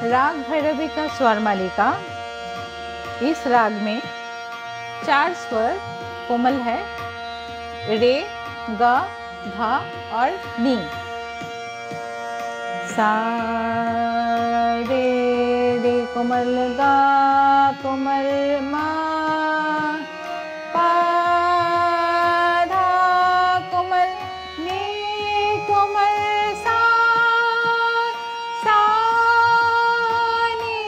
राग भैरवी का स्वर मालिका। इस राग में 4 स्वर कोमल है, रे, गा, धा और नी। सा रे रे कोमल, गा कोमल, मा पा धा कोमल, नी कोमल, सा सा नी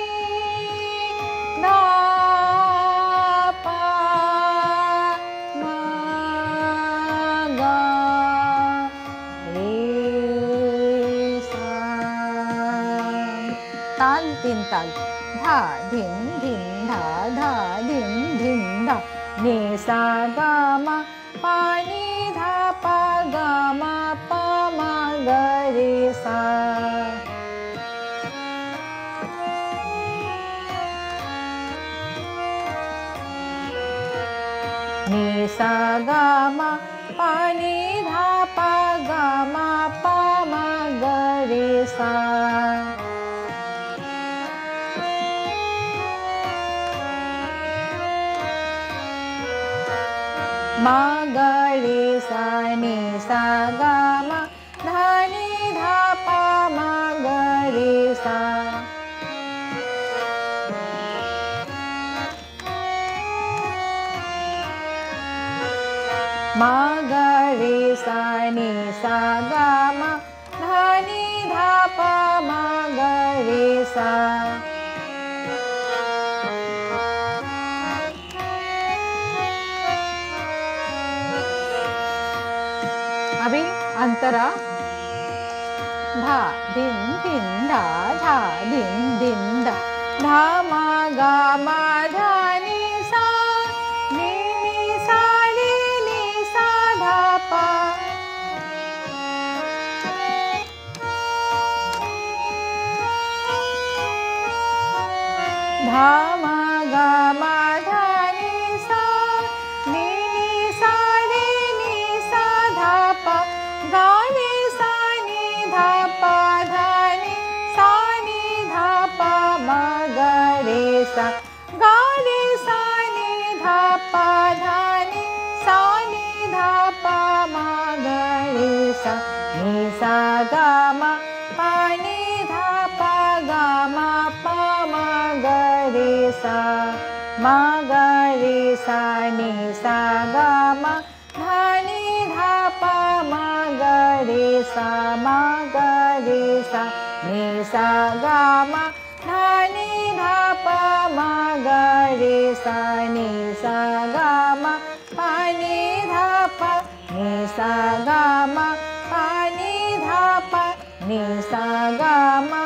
धा पा मा गा रे सा। ताल 3 ताल, धा धिन धिन धा धा धिन धिन धा, नि सा गा मा पा नी धा पा गा मा पा मा गा रे सा। नि सा गा मा पा नी धा पा गा मा पा मा गा रे सा। मा गा रे सा, नि सा गा मा, धा नि धा पा मा गा रे सा। मा गा रे सा, नि सा गा मा, धा नि धा पा मा गा रे सा। अभी अंतरा। धा धिन धिन धा धा धिन धिन धा, धा मा गा मा धा नि सा, नि सा रे नि सा धा पा। धा मा गा मा धा नि सा, नि सा रे नि सा धा पा, गा नि सा नि धा पा धा नि सा नि धा पा मा गा रे सा। गा रे सा नि धा पा धा नि सा नि धा पा मा गा रे सा। नि सा गा मा पा नि धा पा गा मा पा मा गा रे सा। मा गा रे सा, नि सा गा मा, धा नि धा पा मा गा रे सा। मा गा रे सा, नि सा गा मा, धा नि धा पा मा गा रे सा। नि सा गा मा पा नि धा पा, नि सा गा मा पा नि धा पा, नि सा गा मा